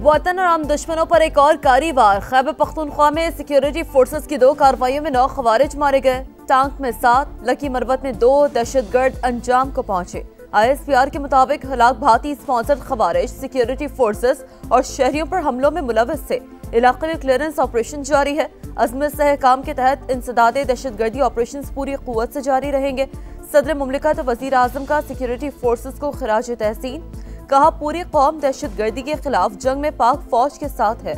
वतन और आम दुश्मनों पर एक और कारी वार। खैबर पख्तूनख्वा में सिक्योरिटी फोर्सेस की 2 कार्रवाइयों में 9 खवारिज मारे गए। टांक में 7, लकी मरबत में 2 दहशतगर्द अंजाम को पहुंचे। ISPR के मुताबिक हलाक भाती स्पॉन्सर्ड खवारिज सिक्योरिटी फोर्सेस और शहरियों पर हमलों में मुलविस थे। इलाके में क्लियरेंस ऑपरेशन जारी है। अज़्म इस्तेहकाम के तहत इंसदादे दहशतगर्दी ऑपरेशन पूरी कुव्वत से जारी रहेंगे। सदर मुमलिकत वज़ीर आज़म का सिक्योरिटी फोर्सेस को खिराज तहसीन। कहा, पूरी कौम दहशतगर्दी के खिलाफ जंग में पाक फौज के साथ है।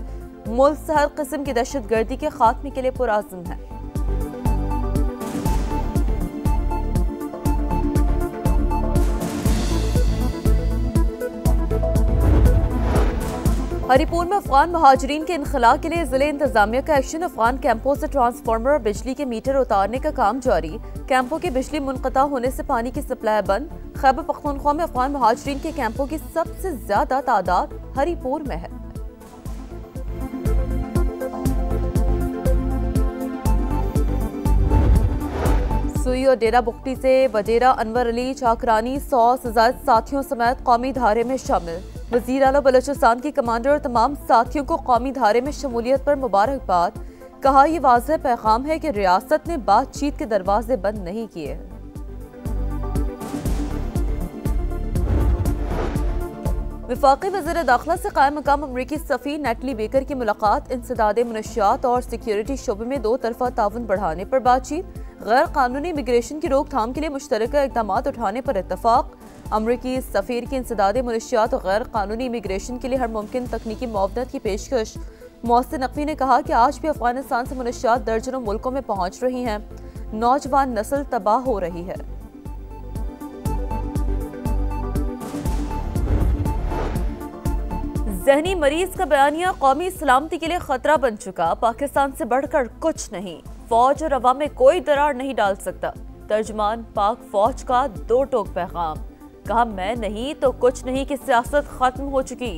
मुल्क से हर किस्म की दहशतगर्दी के खात्मे के लिए पुरअज़्म है। हरिपुर में अफगान महाजरीन के इनखला के लिए जिले इंतजामिया का एक्शन। अफगान कैंपों से ट्रांसफार्मर और बिजली के मीटर उतारने का काम जारी। कैंपों की बिजली मुनक़ता होने से पानी की सप्लाई बंद। खैबर पख्तूनख्वा में अफगान महाजरीन के कैंपों की सबसे ज्यादा तादाद हरिपुर में है। सुई और डेरा बुख्ती से वडेरा अनवर अली चाकरानी 100 से ज्यादा साथियों समेत कौमी धारे में शामिल। वज़ीर आला बलूचिस्तान की कमांडर और तमाम साथियों को कौमी धारे में शमूलियत पर मुबारकबाद। कहा, यह वाज़ेह पैगाम है कि रियासत ने बातचीत के दरवाजे बंद नहीं किए हैं। वफाकी वज़ीर दाखिला से कायम मकाम अमरीकी सफ़ी नेटली बेकर की मुलाकात। इंसदादे मुनशियात और सिक्योरिटी शोबे में 2 तरफ़ा ताउन बढ़ाने पर बातचीत। गैर कानूनी इमिग्रेशन की रोकथाम के लिए मुश्तरका इक़दाम उठाने पर इत्तफाक। अमरीकी सफ़ीर की इंसदादे मुनशियात और गैर कानूनी इमिग्रेशन के लिए हर मुमकिन तकनीकी मुआवनत की पेशकश। मोहसिन नकवी ने कहा कि आज भी अफगानिस्तान से मुनशियात दर्जनों मुल्कों में पहुँच रही हैं। नौजवान नस्ल तबाह हो रही है। ज़हनी मरीज का बयानिया कौमी सलामती के लिए खतरा बन चुका। पाकिस्तान से बढ़कर कुछ नहीं, फौज और अवाम में कोई दरार नहीं डाल सकता। तर्जमान पाक फौज का 2 टोक पैगाम। कहा, मैं नहीं तो कुछ नहीं की सियासत खत्म हो चुकी।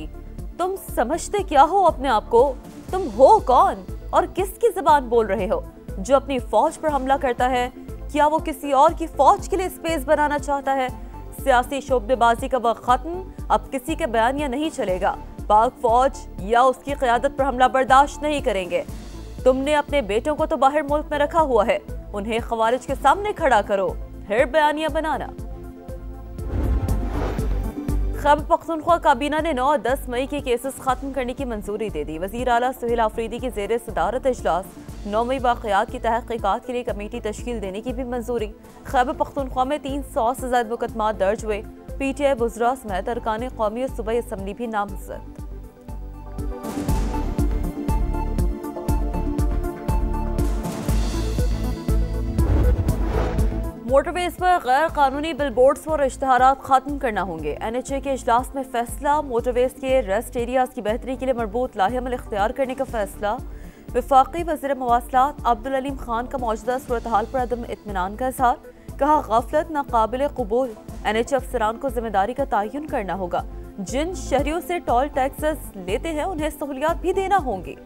तुम समझते क्या हो अपने आप को? तुम हो कौन और किसकी ज़बान बोल रहे हो? जो अपनी फौज पर हमला करता है, क्या वो किसी और की फौज के लिए स्पेस बनाना चाहता है? सियासी शोबेबाजी का वक्त खत्म। अब किसी के बयानिया नहीं चलेगा। पाक फौज या उसकी क़यादत पर हमला बर्दाश्त नहीं करेंगे। तुमने अपने बेटों को तो बाहर मुल्क में रखा हुआ है, उन्हें खवारिज के सामने खड़ा करो, फिर बयानिया बनाना। खैबर पख्तूनख्वा काबीना ने 9 और 10 मई के केसेस खत्म करने की मंजूरी दे दी। वज़ीर आला सुहेल आफरीदी की ज़ेर सदारत इजलास। 9 मई वाक़यात की तहक़ीक़ात के लिए कमेटी तश्कील देने की भी मंजूरी। खैबर पख्तूनख्वा में 300 से ज़्यादा मुकदमात दर्ज हुए। PTI वुज़रा समेत अरकान कौमी और सूबाई असम्बली भी नामज़द। मोटरवेज पर गैर कानूनी बिलबोर्ड्स और इश्तहारात खत्म करना होंगे। NHA के इजलास में फैसला। मोटरवेज के रेस्ट एरियाज की बेहतरी के लिए मरबूत लाहेअमल इख्तियार करने का फैसला। वफाकी वज़ीर मवासलात अब्दुल अलीम खान का मौजूदा सूरत हाल पर अदम इत्मीनान का इज़हार। कहा, गफलत नाकाबिल कबूल। NHA अफसरान को जिम्मेदारी का तयन करना होगा। जिन शहरियों से टोल टैक्सेस लेते हैं उन्हें सहूलियात भी देना होंगी।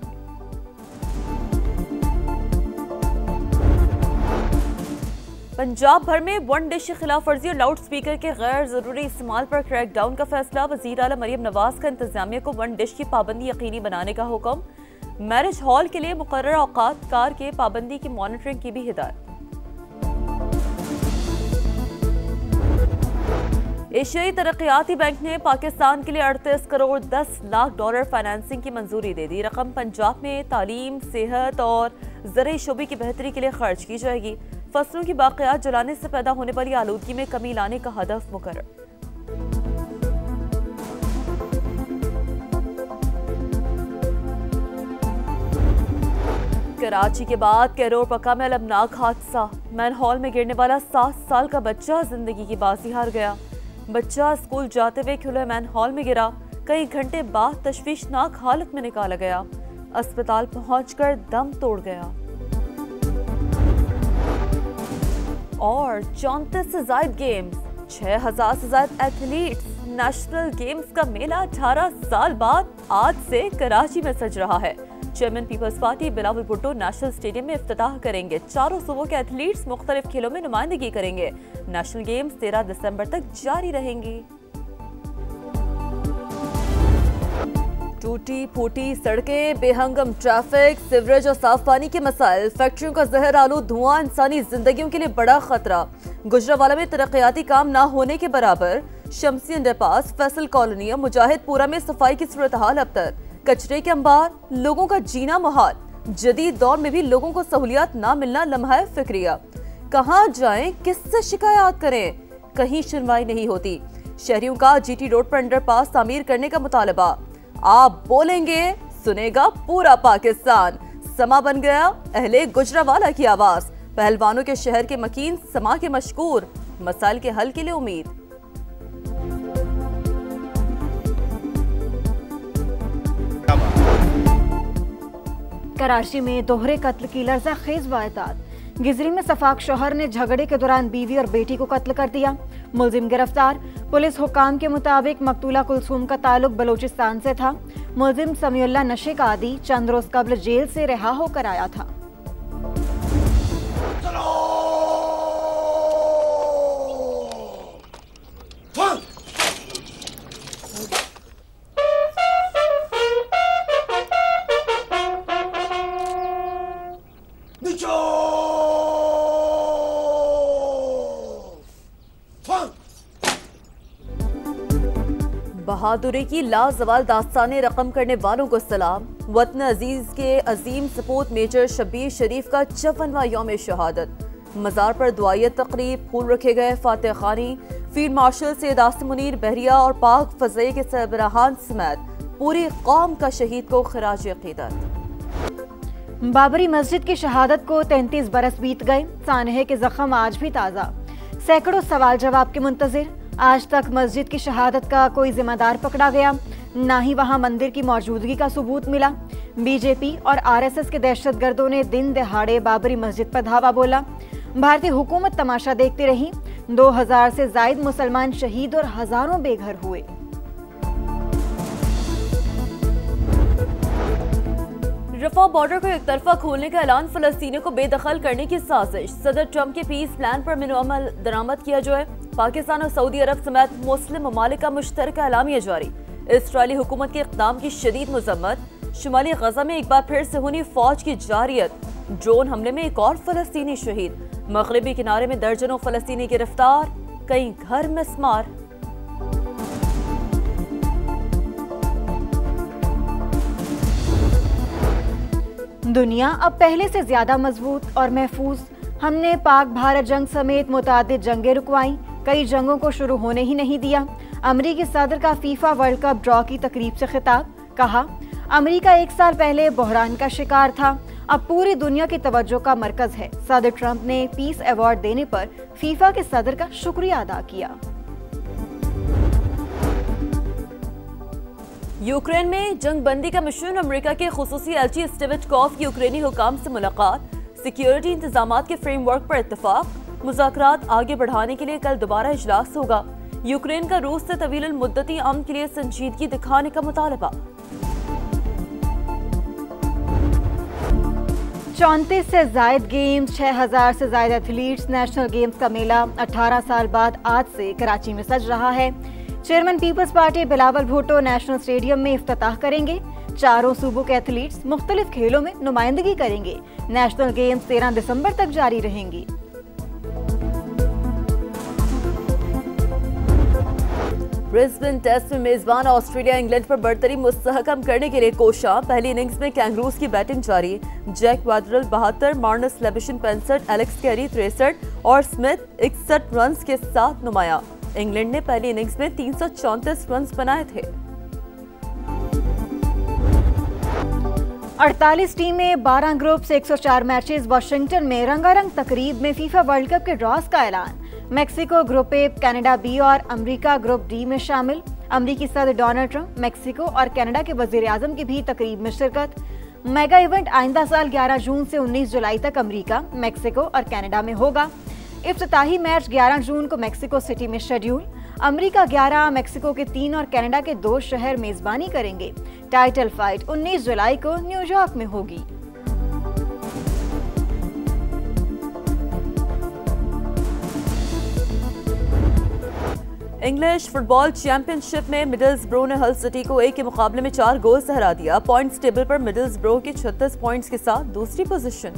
पंजाब भर में वन डिश की खिलाफ वर्जी और लाउड स्पीकर के गैर जरूरी इस्तेमाल पर क्रैकडाउन का फैसला। वज़ीर आला मरियम नवाज का इंतजामिया को वन डिश की पाबंदी यकीनी बनाने का हुक्म। मैरिज हॉल के लिए मुकर्रर औकात कार के पाबंदी की मॉनिटरिंग की भी हिदायत। एशियाई तरक्याती बैंक ने पाकिस्तान के लिए 38 करोड़ 10 लाख डॉलर फाइनेंसिंग की मंजूरी दे दी। रकम पंजाब में तालीम, सेहत और ज़राई शोबे की बेहतरी के लिए खर्च की जाएगी। फसलों की बाक़ियात जलाने से पैदा होने वाली आलूदगी में कमी लाने का हदफ मुकर्रर। कराची के बाद कैरोर पक्का में अलमनाक हादसा। मैनहॉल में गिरने वाला 7 साल का बच्चा जिंदगी की बाजी हार गया। बच्चा स्कूल जाते हुए खुले मैनहॉल में गिरा। कई घंटे बाद तशवीशनाक हालत में निकाला गया। अस्पताल पहुंचकर दम तोड़ गया। और 34 से ज्यादा गेम्स, 6000 से ज्यादा एथलीट्स। नेशनल गेम्स का मेला 18 साल बाद आज से कराची में सज रहा है। Chairman Peoples Party Bilawal Bhutto National Stadium में इफ्तिताह करेंगे। चारों सूबों के एथलीट्स मुख्तलिफ खेलों में नुमाइंदगी करेंगे। नेशनल गेम्स 13 दिसंबर तक जारी रहेंगी। टूटी फूटी सड़कें, बेहंगम ट्रैफिक, सीवरेज और साफ पानी के मसाइल, फैक्ट्रियों का जहर आलूद धुआं इंसानी जिंदगियों के लिए बड़ा खतरा। गुजरावाला में तरक्याती काम ना होने के बराबर। शमसी अंडरपास, फैसल कॉलोनी और मुजाहिदपुरा में सफाई की सूरत हाल अबतर। कचरे के अंबार, लोगों का जीना मुहाल। जदीद दौर में भी लोगों को सहूलियात ना मिलना लम्हा फिक्रिया। कहाँ जाएं, किससे शिकायत करें, कहीं सुनवाई नहीं होती। शहरियों का जीटी रोड पर अंडरपास तामीर करने का मुतालबा। आप बोलेंगे, सुनेगा पूरा पाकिस्तान। समा बन गया अहले गुजरावाला की आवाज। पहलवानों के शहर के मकीन, समा के मशकूर। मसाइल के हल के लिए उम्मीद। कराची में दोहरे कत्ल की लर्ज़ाखेज वारदात। गिजरी में सफाक शौहर ने झगड़े के दौरान बीवी और बेटी को कत्ल कर दिया। मुलजिम गिरफ्तार। पुलिस हुकाम के मुताबिक मकतूला कुलसूम का ताल्लुक बलूचिस्तान से था। मुलजिम समीउल्लाह नशे का आदी चंद रोज कबल जेल से रिहा होकर आया था। बहादुरी की लाजवाल दास्तानें रकम करने वालों को सलाम। वतन अजीज के अजीम सपूत मेजर शब्बीर शरीफ का 54वां यौम शहादत। मजार पर दुआयत तकरीब, फूल रखे गए, फातह खानी। फील्ड मार्शल सैयद आसिम मुनीर बहरिया और पाक फज़े के सरबराहान समेत पूरी कौम का शहीद को खिराज अक़ीदत। बाबरी मस्जिद की शहादत को 33 बरस बीत गए। सानहे के जख्म आज भी ताज़ा। सैकड़ों सवाल जवाब के मुंतजिर। आज तक मस्जिद की शहादत का कोई जिम्मेदार पकड़ा गया, ना ही वहां मंदिर की मौजूदगी का सबूत मिला। बीजेपी और आरएसएस के दहशतगर्दों ने दिन दहाड़े बाबरी मस्जिद पर धावा बोला। भारतीय हुकूमत तमाशा देखती रही। 2000 से जायद मुसलमान शहीद और हजारों बेघर हुए। रफा बॉर्डर को एक तरफा खोलने का ऐलान, फलस्तीनियों को बेदखल करने की साजिश। सदर ट्रंप के पीस प्लान पर मिनोअमल दरामद किया जाए। पाकिस्तान और सऊदी अरब समेत मुस्लिम ममालिक का मुश्तरका एलामिया जारी। इसराइली हुकूमत के इक़दाम की शदीद मजम्मत। शुमाली गजा में एक बार फिर से हुई फौज की जारियत। ड्रोन हमले में एक और फलस्तीनी शहीद। मगरबी किनारे में दर्जनों फलस्तीनी गिरफ्तार, कई घर मिस्मार। दुनिया अब पहले से ज्यादा मजबूत और महफूज। हमने पाक भारत जंग समेत मुतादिद जंगें रुकवाई, कई जंगों को शुरू होने ही नहीं दिया। अमरीकी सदर का फीफा वर्ल्ड कप ड्रॉ की तकरीब से खिताब। कहा, अमरीका 1 साल पहले बहरान का शिकार था, अब पूरी दुनिया की तवज्जो का मरकज है। सदर ट्रंप ने पीस अवार्ड देने पर फीफा के सदर का शुक्रिया अदा किया। यूक्रेन में जंग बंदी का मिशन। अमेरिका के खुसूसी एलची स्टिविटकॉफ की यूक्रेनी हुकाम से मुलाकात। सिक्योरिटी इंतजामात के फ्रेमवर्क पर इत्तफाक। मुज़ाकरात आगे बढ़ाने के लिए कल दोबारा इजलास होगा। यूक्रेन का रूस से तवील मुद्दती अमन के लिए संजीदगी दिखाने का मुतालबा। 34 से जायद गेम्स, 6000 से जायद एथलीट्स। नेशनल गेम्स का मेला 18 साल बाद आज से कराची में सज रहा है। Chairman Peoples Party Bilawal Bhutto National Stadium में इफ्तिताह करेंगे। चारों सूबों के एथलीट्स मुख्तलिफ खेलों में नुमाइंदगी करेंगे। नेशनल गेम्स 13 दिसंबर तक जारी रहेंगी। ब्रिस्बेन टेस्ट में मेजबान ऑस्ट्रेलिया इंग्लैंड पर बढ़तरी मुस्तहकम करने के लिए कोशा। पहली इनिंग्स में कैंगरूज की बैटिंग जारी। Jake Weatherald 72, Marnus Labuschagne 65, Alex Carey 63 और स्मिथ 61 रन्स के साथ नुमाया। इंग्लैंड ने पहली इनिंग्स में 334 रन्स बनाए थे। 48 टीमें, 12 ग्रुप से 104 मैचेस। वाशिंगटन में रंगारंग तकरीब में फीफा वर्ल्ड कप के ड्रॉस का ऐलान। Mexico group A, Canada B और अमेरिका ग्रुप डी में शामिल। अमेरिकी सदर डोनाल्ड ट्रंप मेक्सिको और कनाडा के वजीर आजम की भी तकरीब में शिरकत। मेगा इवेंट आइंदा साल 11 जून से 19 जुलाई तक अमेरिका, मेक्सिको और कनाडा में होगा। इफ्तिताही मैच 11 जून को मेक्सिको सिटी में शेड्यूल। अमेरिका 11, मेक्सिको के 3 और कनाडा के 2 शहर मेजबानी करेंगे। टाइटल फाइट 19 जुलाई को न्यूयॉर्क में होगी। इंग्लिश फुटबॉल चैंपियनशिप में मिडल्सब्रो ने हल सिटी को 1 के मुकाबले में 4 गोल से हरा दिया। पॉइंट्स टेबल पर मिडल्सब्रो के 36 पॉइंट्स के साथ दूसरी पोजीशन।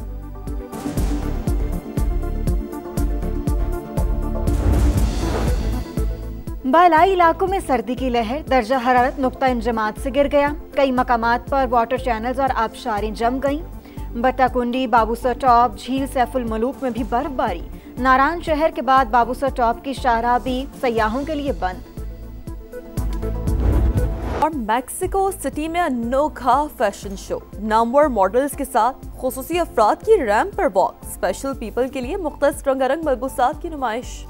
बालाई इलाकों में सर्दी की लहर, दर्जा हरारत नुक्ता इंजमात से गिर गया। कई मकामात पर वाटर चैनल्स और आबशारें जम गईं। बत्ताकुंडी, बाबूसर टॉप, झील सैफुल मलूक में भी बर्फबारी। नारायण शहर के बाद बाबूसर टॉप की शाहराह भी सयाहों के लिए बंद। और मैक्सिको सिटी में अनोखा फैशन शो, नामवर मॉडल्स के साथ खुसूसी अफराद की रैंप पर वॉक, स्पेशल पीपल के लिए मुख्तलिफ रंगारंग मलबूसात की नुमाइश।